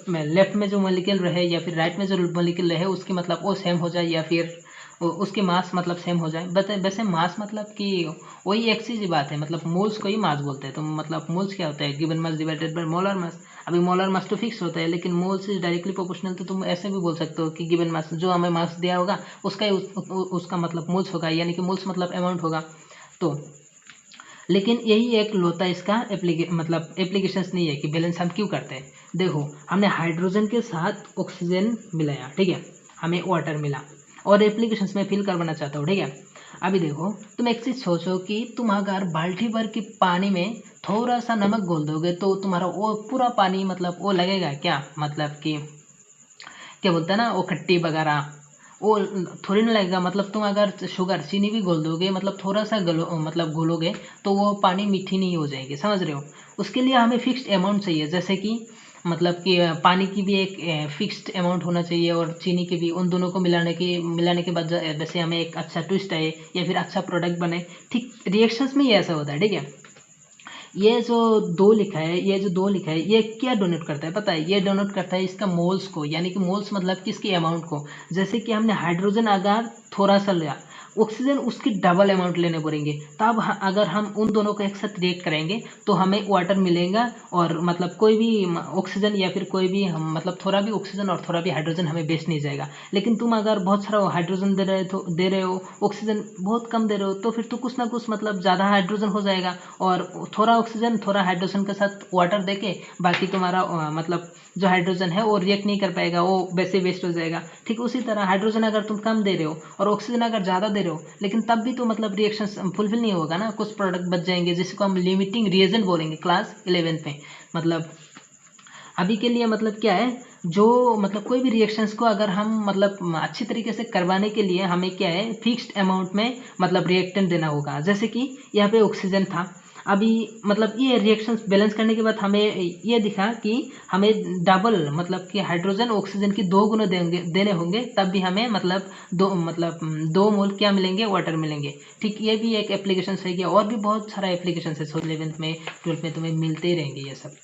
लेफ्ट में जो मॉलिक्यूल रहे या फिर राइट में जो मॉलिक्यूल रहे, उसकी मतलब वो सेम हो जाए, या फिर उसकी मास मतलब सेम हो जाए। वैसे मास मतलब कि वही एक चीज़ बात है, मतलब मोल्स को ही मास बोलते हैं। तो मतलब मोल्स क्या होता है, given mass divided by molar mass. अभी मोलर मास तो फिक्स होता है, लेकिन मोल्स इज डायरेक्टली प्रोपोर्शनल। तो तुम ऐसे भी बोल सकते हो कि गिवन मास, जो हमें मास दिया होगा उसका ही उसका मतलब मोल्स होगा, यानी कि मोल्स मतलब अमाउंट होगा। तो लेकिन यही एक लोता इसका मतलब एप्लीकेशंस नहीं है कि बैलेंस हम क्यों करते हैं। देखो, हमने हाइड्रोजन के साथ ऑक्सीजन मिलाया, ठीक है, हमें वाटर मिला, और एप्लीकेशंस में फिल करवाना चाहता हूँ, ठीक है। अभी देखो, तुम एक चीज़ सोचो कि तुम अगर बाल्टी भर के पानी में थोड़ा सा नमक घोल दोगे, तो तुम्हारा वो पूरा पानी मतलब वो लगेगा क्या, मतलब कि क्या बोलते हैं ना, वो खट्टी वगैरह वो थोड़ी ना लगेगा। मतलब तुम अगर शुगर चीनी भी घोल दोगे, मतलब थोड़ा सा मतलब घोलोगे, तो वो पानी मीठी नहीं हो जाएगी, समझ रहे हो। उसके लिए हमें फिक्स्ड अमाउंट चाहिए, जैसे कि मतलब कि पानी की भी एक फिक्स्ड अमाउंट होना चाहिए, और चीनी की भी। उन दोनों को मिलाने के बाद जैसे हमें एक अच्छा ट्विस्ट आए या फिर अच्छा प्रोडक्ट बने। ठीक रिएक्शंस में ही ऐसा होता है, ठीक है। ये जो 2 लिखा है, ये क्या डोनेट करता है पता है, ये डोनेट करता है इसका मोल्स को, यानी कि मोल्स मतलब किसकी अमाउंट को। जैसे कि हमने हाइड्रोजन अगर थोड़ा सा लिया, ऑक्सीजन उसकी डबल अमाउंट लेने पड़ेंगे। तब अगर हम उन दोनों को एक साथ रिएक्ट करेंगे तो हमें वाटर मिलेगा, और मतलब कोई भी ऑक्सीजन या फिर कोई भी हम मतलब थोड़ा भी ऑक्सीजन और थोड़ा भी हाइड्रोजन हमें वेस्ट नहीं जाएगा। लेकिन तुम अगर बहुत सारा हाइड्रोजन दे रहे हो, ऑक्सीजन बहुत कम दे रहे हो, तो फिर तो कुछ ना कुछ मतलब ज़्यादा हाइड्रोजन हो जाएगा, और थोड़ा ऑक्सीजन थोड़ा हाइड्रोजन के साथ वाटर देके बाकी तुम्हारा मतलब जो हाइड्रोजन है वो रिएक्ट नहीं कर पाएगा, वो वैसे वेस्ट हो जाएगा। ठीक उसी तरह हाइड्रोजन अगर तुम कम दे रहे हो और ऑक्सीजन अगर ज़्यादा दे रहे हो, लेकिन तब भी तो मतलब रिएक्शन फुलफिल नहीं होगा ना, कुछ प्रोडक्ट बच जाएंगे जिसको हम लिमिटिंग रिएजेंट बोलेंगे क्लास 11 में। मतलब अभी के लिए मतलब क्या है, जो मतलब कोई भी रिएक्शंस को अगर हम मतलब अच्छी तरीके से करवाने के लिए हमें क्या है, फिक्स्ड अमाउंट में मतलब रिएक्टेंट देना होगा। जैसे कि यहाँ पे ऑक्सीजन था, अभी मतलब ये रिएक्शंस बैलेंस करने के बाद हमें ये दिखा कि हमें डबल मतलब कि हाइड्रोजन ऑक्सीजन की 2 गुना देने होंगे, तब भी हमें मतलब 2 मोल क्या मिलेंगे, वाटर मिलेंगे। ठीक, ये भी एक एप्लीकेशन है, और भी बहुत सारा एप्लीकेशन है 11th में 12th में तुम्हें मिलते ही रहेंगे ये सब।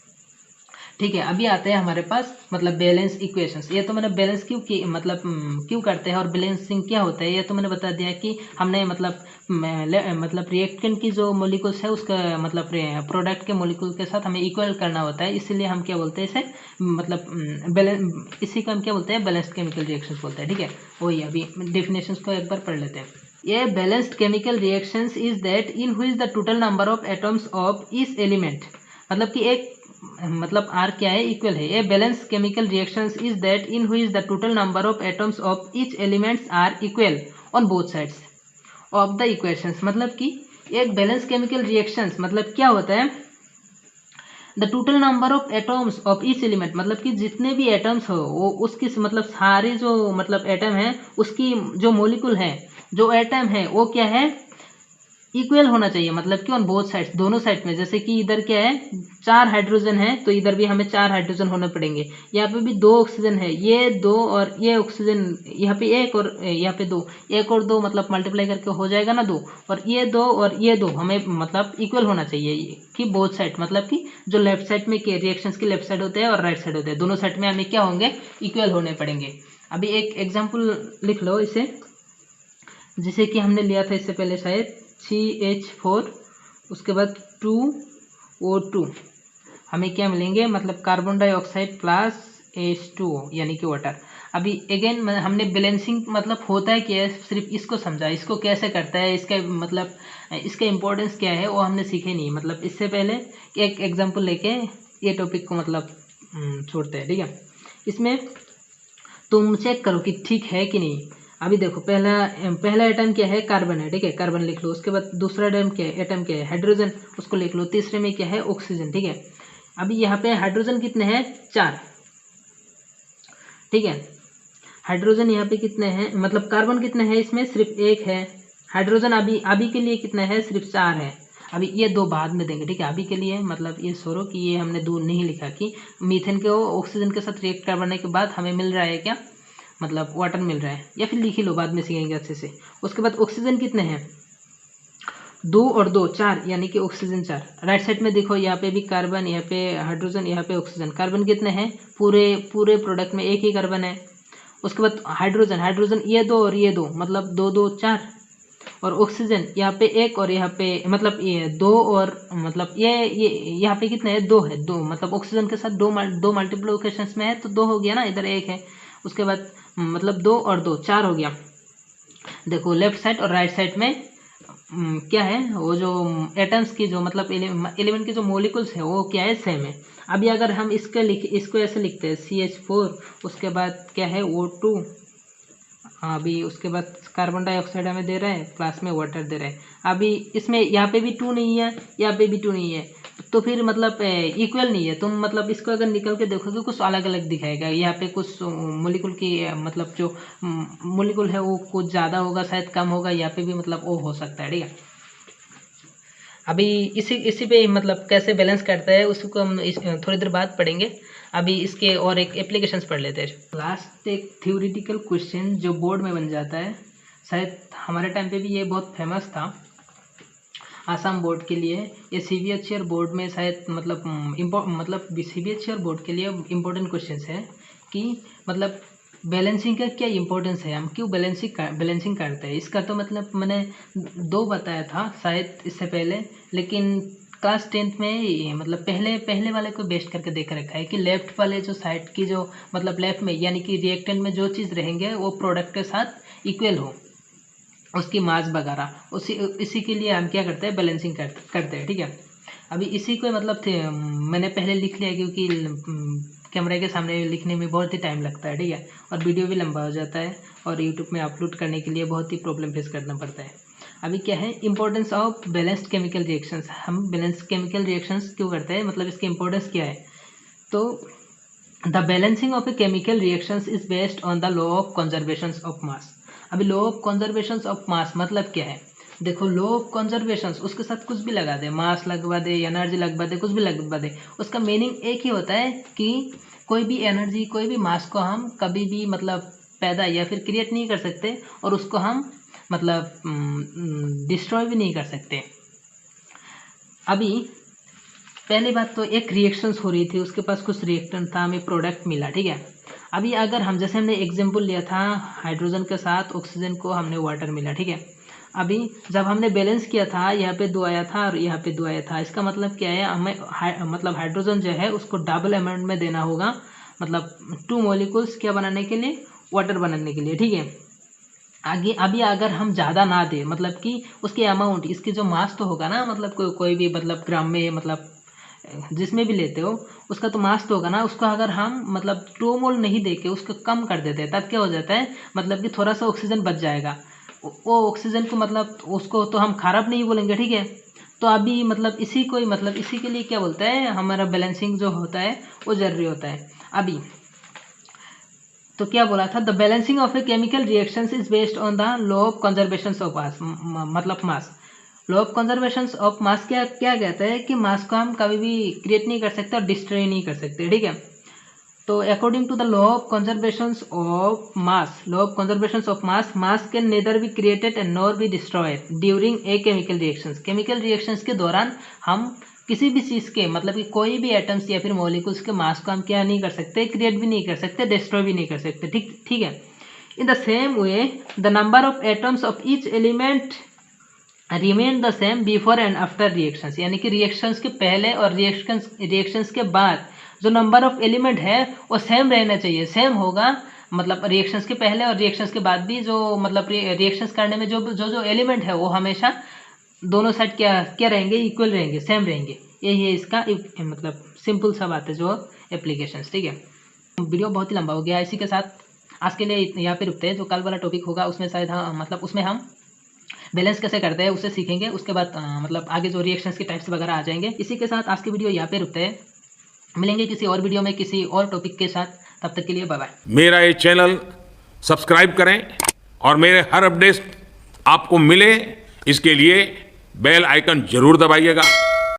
ठीक है, अभी आते हैं हमारे पास मतलब बैलेंस इक्वेशंस। ये तो मैंने बैलेंस क्यों करते हैं और बैलेंसिंग क्या होता है ये तो मैंने बता दिया कि हमने मतलब रिएक्टेंट की जो मॉलिक्यूल्स है उसका मतलब प्रोडक्ट के मॉलिक्यूल के साथ हमें इक्वल करना होता है, इसीलिए हम क्या बोलते हैं इसे मतलब बैलेंस, इसी का हम क्या बोलते हैं, बैलेंस्ड केमिकल रिएक्शंस बोलते हैं। ठीक है, वही अभी डेफिनेशंस को एक बार पढ़ लेते हैं। ये balanced chemical reactions is that in which the total number of atoms of each element, मतलब कि एक मतलब आर क्या है, इक्वल है। A balance chemical reactions is that in which the total number of atoms of each elements are equal on both sides of the equations. मतलब कि एक बैलेंस केमिकल रिएक्शंस मतलब क्या होता है, the total number of atoms of each element, मतलब कि जितने भी एटम्स हो वो उसकी मतलब सारे जो मतलब एटम है उसकी जो मोलिकुल है, जो एटम है वो क्या है, इक्वल होना चाहिए। मतलब कि ऑन बोथ साइड्स, दोनों साइड में। जैसे कि इधर क्या है, 4 हाइड्रोजन है तो इधर भी हमें 4 हाइड्रोजन होने पड़ेंगे। यहाँ पे भी 2 ऑक्सीजन है, ये 2 और ये ऑक्सीजन, यहाँ पे 1 और यहाँ पे 2, 1 और 2 मतलब मल्टीप्लाई करके हो जाएगा ना 2, और ये 2 और ये 2 हमें मतलब इक्वल होना चाहिए कि बोथ साइड, मतलब कि जो लेफ्ट साइड में के रिएक्शंस की लेफ्ट साइड होते हैं और राइट साइड होते हैं, दोनों साइड में हमें क्या होंगे, इक्वल होने पड़ेंगे। अभी एक एग्जाम्पल लिख लो इसे, जिसे कि हमने लिया था इससे पहले शायद CH4, उसके बाद 2O2, हमें क्या मिलेंगे, मतलब कार्बन डाइऑक्साइड प्लस H2O यानी कि वाटर। अभी अगेन हमने बैलेंसिंग मतलब होता है क्या, सिर्फ इसको समझा, इसको कैसे करता है, इसका मतलब इसका इम्पोर्टेंस क्या है वो हमने सीखे नहीं। मतलब इससे पहले एक एग्जांपल लेके ये टॉपिक को मतलब छोड़ते हैं। ठीक है, इसमें तुम चेक करो कि ठीक है कि नहीं। अभी देखो, पहला एटम क्या है, कार्बन है। ठीक है, कार्बन लिख लो। उसके बाद दूसरा एटम क्या है, हाइड्रोजन, उसको लिख लो। तीसरे में क्या है, ऑक्सीजन। ठीक है, अभी यहाँ पे हाइड्रोजन कितने हैं, 4। ठीक है, हाइड्रोजन यहाँ पे कितने हैं, मतलब कार्बन कितने हैं, इसमें सिर्फ 1 है। हाइड्रोजन अभी के लिए कितना है, सिर्फ 4 है। अभी ये 2 बाद में देंगे। ठीक है, अभी के लिए मतलब ये सोरो कि ये हमने 2 नहीं लिखा कि मीथेन को ऑक्सीजन के साथ रिएक्ट करवाने के बाद हमें मिल रहा है क्या, मतलब वाटर मिल रहा है, या फिर लिख ही लो, बाद में सीखेंगे अच्छे से। उसके बाद ऑक्सीजन कितने हैं, 2 और 2 4, यानी कि ऑक्सीजन 4। राइट साइड में देखो, यहाँ पे भी कार्बन, यहाँ पे हाइड्रोजन, यहाँ पे ऑक्सीजन। कार्बन कितने हैं, पूरे प्रोडक्ट में 1 ही कार्बन है। उसके बाद हाइड्रोजन ये 2 और ये 2, मतलब 2 2 4। और ऑक्सीजन यहाँ पे 1 और यहाँ पे मतलब ये 2 और मतलब ये यहाँ पे कितने हैं, 2 है। 2 मतलब ऑक्सीजन के साथ 2 मल्टीप्लिकेशंस में है तो 2 हो गया ना, इधर 1 है। उसके बाद मतलब 2 और 2 4 हो गया। देखो लेफ्ट साइड और राइट साइड में क्या है, वो जो एटम्स की जो मतलब एलिमेंट के जो मोलिकुल्स है वो क्या है, सेम है। अभी अगर हम इसको ऐसे लिखते हैं CH4, उसके बाद क्या है O2, अभी उसके बाद कार्बन डाइऑक्साइड हमें दे रहा है, प्लस में वाटर दे रहा है। अभी इसमें यहाँ पे भी 2 नहीं है, यहाँ पे भी 2 नहीं है, तो फिर मतलब इक्वल नहीं है। तुम मतलब इसको अगर निकल के देखोगे कुछ अलग अलग दिखाएगा। यहाँ पे कुछ मोलिकुल की मतलब जो मोलिकुल है वो कुछ ज़्यादा होगा, शायद कम होगा, यहाँ पे भी मतलब वो हो सकता है। ठीक है, अभी इसी पे मतलब कैसे बैलेंस करता है उसको हम थोड़ी देर बाद पढ़ेंगे। अभी इसके और एक एप्लीकेशंस पढ़ लेते हैं। लास्ट एक थ्योरेटिकल क्वेश्चन जो बोर्ड में बन जाता है, शायद हमारे टाइम पे भी ये बहुत फेमस था आसाम बोर्ड के लिए। ये CBHR बोर्ड में शायद मतलब CBHR बोर्ड के लिए इम्पोर्टेंट क्वेश्चन है कि मतलब बैलेंसिंग का क्या इंपॉर्टेंस है, हम क्यों बैलेंसिंग करते हैं, इसका तो मतलब मैंने 2 बताया था शायद इससे पहले, लेकिन क्लास 10th में मतलब पहले वाले को बेस्ट करके देख रखा है कि लेफ्ट वाले जो साइड की जो मतलब लेफ्ट में यानी कि रिएक्टेंट में जो चीज़ रहेंगे वो प्रोडक्ट के साथ इक्वल हो, उसकी मास वगैरह इसी के लिए हम क्या करते हैं, बैलेंसिंग करते हैं। ठीक है, अभी इसी को मतलब मैंने पहले लिख लिया क्योंकि कैमरे के सामने लिखने में बहुत ही टाइम लगता है। ठीक है, और वीडियो भी लंबा हो जाता है और यूट्यूब में अपलोड करने के लिए बहुत ही प्रॉब्लम फेस करना पड़ता है। अभी क्या है importance of balanced chemical reactions, हम बैलेंस्ड केमिकल रिएक्शंस क्यों करते हैं, मतलब इसकी इंपॉर्टेंस क्या है। तो the balancing of a chemical reactions is based on the law of conservation of mass. अभी law of conservation of mass मतलब क्या है, देखो लॉ ऑफ कंजर्वेशन उसके साथ कुछ भी लगा दे, मास लगवा दे, एनर्जी लगवा दे, कुछ भी लगवा दे, उसका मीनिंग एक ही होता है कि कोई भी एनर्जी कोई भी मास को हम कभी भी मतलब पैदा या फिर क्रिएट नहीं कर सकते और उसको हम मतलब डिस्ट्रॉय भी नहीं कर सकते। अभी पहली बात तो एक रिएक्शंस हो रही थी, उसके पास कुछ रिएक्टेंट था, हमें प्रोडक्ट मिला। ठीक है, अभी अगर हम जैसे हमने एग्जांपल लिया था हाइड्रोजन के साथ ऑक्सीजन को हमने वाटर मिला। ठीक है, अभी जब हमने बैलेंस किया था यहाँ पे 2 आया था और यहाँ पे 2 आया था, इसका मतलब क्या है, हमें मतलब हाइड्रोजन जो है उसको डबल अमाउंट में देना होगा, मतलब 2 मॉलिक्यूल्स क्या बनाने के लिए, वाटर बनाने के लिए। ठीक है, आगे अभी अगर हम ज़्यादा ना दें मतलब कि उसके अमाउंट इसकी जो मास तो होगा ना, मतलब कोई भी मतलब ग्राम में मतलब जिसमें भी लेते हो उसका तो मास तो होगा ना, उसको अगर हम मतलब 2 मोल नहीं दे के उसको कम कर देते हैं तब क्या हो जाता है, मतलब कि थोड़ा सा ऑक्सीजन बच जाएगा। वो ऑक्सीजन को मतलब उसको तो हम खराब नहीं बोलेंगे। ठीक है, तो अभी मतलब इसी को ही मतलब इसी के लिए क्या बोलता है, हमारा बैलेंसिंग जो होता है वो जरूरी होता है। अभी तो क्या बोला था, the balancing of a chemical reaction is based on the law of conservation of mass, मतलब mass. Law of conservation of mass क्या क्या कहता है कि मास को हम कभी भी क्रिएट नहीं कर सकते और डिस्ट्रॉय नहीं कर सकते। ठीक है, तो according to the law of conservation of mass, law of conservation of mass, mass can neither be created and nor be destroyed during a chemical reactions. Chemical reactions के दौरान हम किसी भी चीज़ के मतलब कि कोई भी एटम्स या फिर मॉलिक्यूल्स के मास को हम क्या नहीं कर सकते, क्रिएट भी नहीं कर सकते, डिस्ट्रॉय भी नहीं कर सकते। ठीक है, in the same way the number of atoms of each element remain the same before and after reactions, यानी कि रिएक्शंस के पहले और रिएक्शंस के बाद जो नंबर ऑफ एलिमेंट है वो सेम रहना चाहिए। सेम होगा मतलब रिएक्शंस के पहले और रिएक्शंस के बाद भी जो मतलब रिएक्शंस करने में जो जो जो एलिमेंट है वो हमेशा दोनों साइड क्या क्या रहेंगे, इक्वल रहेंगे, सेम रहेंगे। यही है इसका मतलब सिंपल सा बात है जो एप्लीकेशंस। ठीक है, वीडियो बहुत ही लंबा हो गया, इसी के साथ आज के लिए यहाँ पे रुकते हैं। जो कल वाला टॉपिक होगा उसमें शायद मतलब उसमें हम बैलेंस कैसे करते हैं उससे सीखेंगे, उसके बाद मतलब आगे जो रिएक्शंस के टाइप्स वगैरह आ जाएंगे। इसी के साथ आज की वीडियो यहाँ पे रुकते हैं, मिलेंगे किसी और वीडियो में किसी और टॉपिक के साथ, तब तक के लिए बाय बाय। मेरा ये चैनल सब्सक्राइब करें और मेरे हर अपडेट आपको मिले इसके लिए बेल आइकन जरूर दबाइएगा।